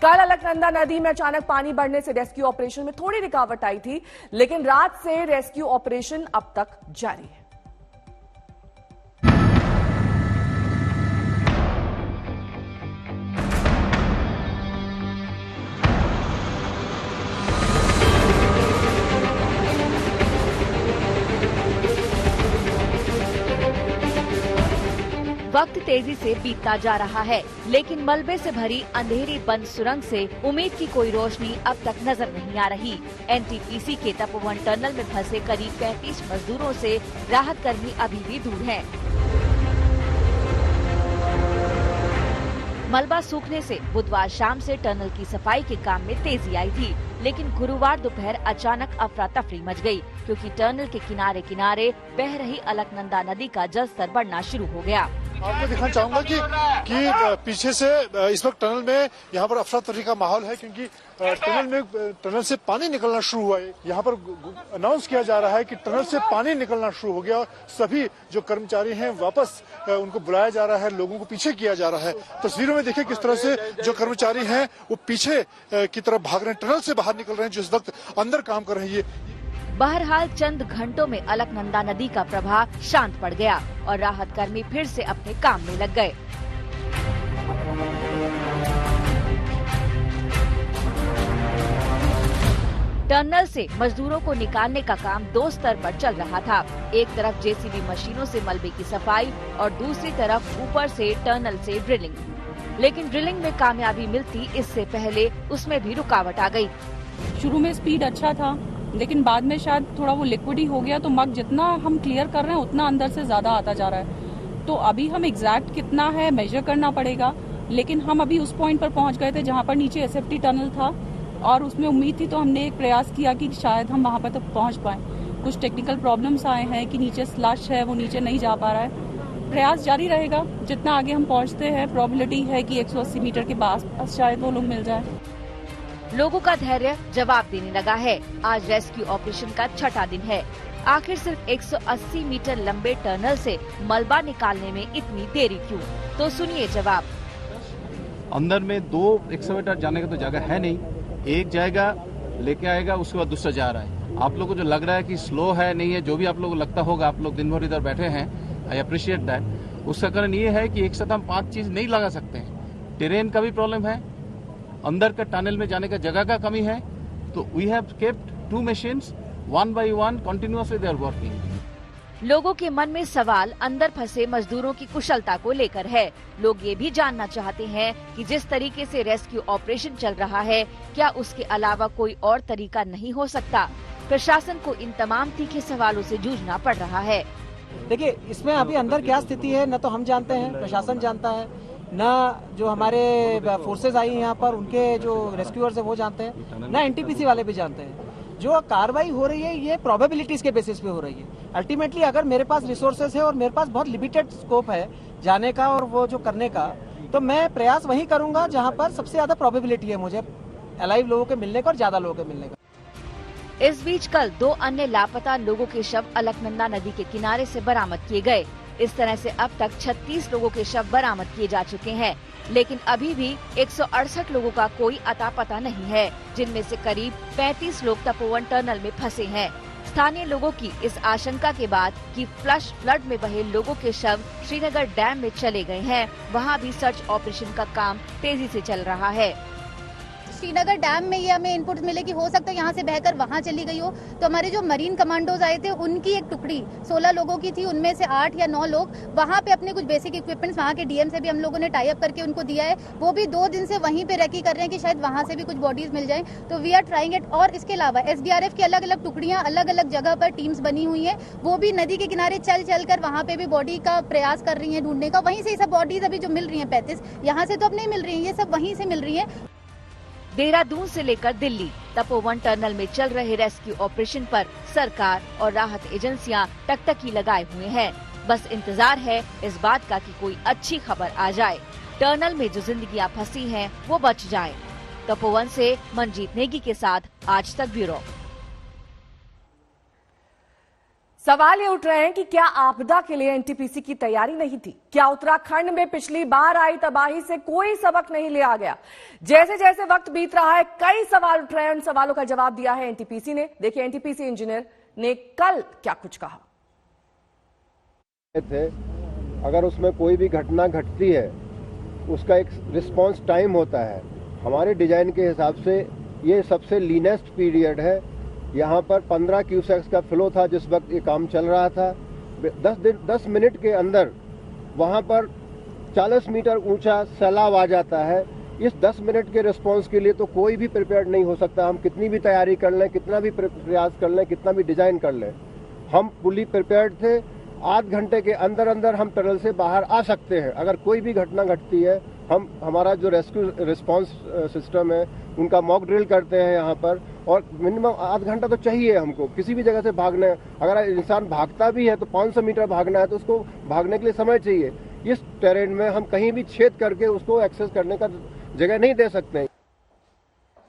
कल अलकनंदा नदी में अचानक पानी बढ़ने से रेस्क्यू ऑपरेशन में थोड़ी रुकावट आई थी, लेकिन रात से रेस्क्यू ऑपरेशन अब तक जारी है। वक्त तेजी से बीतता जा रहा है, लेकिन मलबे से भरी अंधेरी बंद सुरंग से उम्मीद की कोई रोशनी अब तक नजर नहीं आ रही। एनटीपीसी के तपोवन टनल में फंसे करीब 35 मजदूरों से राहत कर्मी अभी भी दूर हैं। मलबा सूखने से बुधवार शाम से टनल की सफाई के काम में तेजी आई थी, लेकिन गुरुवार दोपहर अचानक अफरा तफरी मच गई, क्योंकि टनल के किनारे किनारे बह रही अलकनंदा नदी का जलस्तर बढ़ना शुरू हो गया। आपको दिखाना चाहूंगा कि पीछे से इस वक्त टनल में यहाँ पर अफरा तफरी का माहौल है, क्योंकि टनल से पानी निकलना शुरू हुआ है। यहाँ पर अनाउंस किया जा रहा है कि टनल से पानी निकलना शुरू हो गया और सभी जो कर्मचारी हैं वापस उनको बुलाया जा रहा है, लोगों को पीछे किया जा रहा है। तस्वीरों में देखिए किस तरह से जो कर्मचारी हैं वो पीछे की तरफ भाग रहे हैं, टनल से बाहर निकल रहे हैं, जिस वक्त अंदर काम कर रही है। बहरहाल चंद घंटों में अलकनंदा नदी का प्रवाह शांत पड़ गया और राहत कर्मी फिर से अपने काम में लग गए। टनल से मजदूरों को निकालने का काम दो स्तर पर चल रहा था। एक तरफ जेसीबी मशीनों से मलबे की सफाई और दूसरी तरफ ऊपर से टनल से ड्रिलिंग। लेकिन ड्रिलिंग में कामयाबी मिलती इससे पहले उसमें भी रुकावट आ गई। शुरू में स्पीड अच्छा था, लेकिन बाद में शायद थोड़ा वो लिक्विड ही हो गया, तो मग जितना हम क्लियर कर रहे हैं उतना अंदर से ज्यादा आता जा रहा है। तो अभी हम एग्जैक्ट कितना है मेजर करना पड़ेगा, लेकिन हम अभी उस पॉइंट पर पहुंच गए थे जहां पर नीचे एसएफटी टनल था और उसमें उम्मीद थी, तो हमने एक प्रयास किया कि शायद हम वहां पर तक पहुंच पाए। कुछ टेक्निकल प्रॉब्लम्स आए हैं कि नीचे स्लश है, वो नीचे नहीं जा पा रहा है। प्रयास जारी रहेगा, जितना आगे हम पहुंचते हैं प्रोबेबिलिटी है कि 180 मीटर के पास शायद वो लोग मिल जाए। लोगों का धैर्य जवाब देने लगा है। आज रेस्क्यू ऑपरेशन का छठा दिन है। आखिर सिर्फ 180 मीटर लंबे टनल से मलबा निकालने में इतनी देरी क्यों? तो सुनिए जवाब। अंदर में 2 एक्सकवेटर जाने का तो जगह है नहीं, एक जाएगा लेके आएगा, उसके बाद दूसरा जा रहा है। आप लोगों को जो लग रहा है कि स्लो है नहीं है, जो भी आप लोगों को लगता होगा, आप लोग दिन भर इधर बैठे हैं, आई अप्रिशिएट दैट। उसका कारण ये है कि एक साथ हम 5 चीज नहीं लगा सकते हैं। टेरेन का भी प्रॉब्लम है, अंदर का टनल में जाने का जगह का कमी है, तो we have kept 2 machines, 1 by 1 continuously they are working. लोगों के मन में सवाल अंदर फंसे मजदूरों की कुशलता को लेकर है। लोग ये भी जानना चाहते हैं कि जिस तरीके से रेस्क्यू ऑपरेशन चल रहा है, क्या उसके अलावा कोई और तरीका नहीं हो सकता? प्रशासन को इन तमाम तीखे सवालों से जूझना पड़ रहा है। देखिए, इसमें अभी अंदर क्या स्थिति है न तो हम जानते हैं, प्रशासन जानता है, ना जो हमारे फोर्सेज आई यहाँ पर उनके जो रेस्क्यूअर्स है वो जानते हैं, ना एनटीपीसी वाले भी जानते हैं। जो कार्रवाई हो रही है ये प्रोबेबिलिटीज के बेसिस पे हो रही है। अल्टीमेटली अगर मेरे पास रिसोर्सेज है और मेरे पास बहुत लिमिटेड स्कोप है जाने का और वो जो करने का, तो मैं प्रयास वही करूंगा जहाँ पर सबसे ज्यादा प्रोबेबिलिटी है मुझे अलाइव लोगों के मिलने का और ज्यादा लोगों के मिलने का। इस बीच कल 2 अन्य लापता लोगों के शव अलकनंदा नदी के किनारे से बरामद किए गए। इस तरह से अब तक 36 लोगों के शव बरामद किए जा चुके हैं, लेकिन अभी भी 168 लोगों का कोई अता पता नहीं है, जिनमें से करीब 35 लोग तपोवन टनल में फंसे हैं। स्थानीय लोगों की इस आशंका के बाद कि फ्लश फ्लड में बहे लोगों के शव श्रीनगर डैम में चले गए हैं, वहां भी सर्च ऑपरेशन का काम तेजी से चल रहा है। श्रीनगर डैम में ये हमें इनपुट मिले कि हो सकता है यहाँ से बहकर वहाँ चली गई हो। तो हमारे जो मरीन कमांडोज आए थे उनकी एक टुकड़ी 16 लोगों की थी, उनमें से 8 या 9 लोग वहाँ पे अपने कुछ बेसिक इक्विपमेंट्स वहाँ के डीएम से भी हम लोगों ने टाई अप करके उनको दिया है। वो भी 2 दिन से वहीं पे रेकी कर रहे हैं कि शायद वहाँ से भी कुछ बॉडीज मिल जाए। तो वी आर ट्राइंग इट। और इसके अलावा SDRF की अलग अलग टुकड़ियाँ अलग अलग जगह पर टीम्स बनी हुई है, वो भी नदी के किनारे चल कर वहाँ पे भी बॉडी का प्रयास कर रही है ढूंढने का। वहीं से सब बॉडीज अभी जो मिल रही है 35, यहाँ से तो अब नहीं मिल रही है, ये सब वहीं से मिल रही है। देहरादून से लेकर दिल्ली तपोवन टनल में चल रहे रेस्क्यू ऑपरेशन पर सरकार और राहत एजेंसियां टकटकी लगाए हुए हैं। बस इंतजार है इस बात का कि कोई अच्छी खबर आ जाए, टनल में जो जिंदगियां फंसी हैं वो बच जाएं। तपोवन से मनजीत नेगी के साथ आज तक ब्यूरो। सवाल ये उठ रहे हैं कि क्या आपदा के लिए एनटीपीसी की तैयारी नहीं थी? क्या उत्तराखंड में पिछली बार आई तबाही से कोई सबक नहीं लिया गया? जैसे जैसे वक्त बीत रहा है कई सवाल उठ रहे हैं, उन सवालों का जवाब दिया है एनटीपीसी ने। देखिए एनटीपीसी इंजीनियर ने कल क्या कुछ कहा। अगर उसमें कोई भी घटना घटती है उसका एक रिस्पांस टाइम होता है। हमारे डिजाइन के हिसाब से ये सबसे लीनेस्ट पीरियड है। यहाँ पर 15 क्यूसेक्स का फ्लो था जिस वक्त ये काम चल रहा था। 10 मिनट के अंदर वहाँ पर 40 मीटर ऊंचा सैलाब आ जाता है। इस 10 मिनट के रिस्पांस के लिए तो कोई भी प्रिपेयर्ड नहीं हो सकता। हम कितनी भी तैयारी कर लें, कितना भी प्रयास कर लें, कितना भी डिजाइन कर लें, हम फुली प्रिपेयर्ड थे। आध घंटे के अंदर अंदर हम टनल से बाहर आ सकते हैं। अगर कोई भी घटना घटती है, हमारा जो रेस्क्यू रिस्पांस सिस्टम है उनका मॉक ड्रिल करते हैं यहाँ पर, और मिनिमम आध घंटा तो चाहिए हमको किसी भी जगह से भागने। अगर इंसान भागता भी है तो 500 मीटर भागना है तो उसको भागने के लिए समय चाहिए। इस टेरेन में हम कहीं भी छेद करके उसको एक्सेस करने का जगह नहीं दे सकते।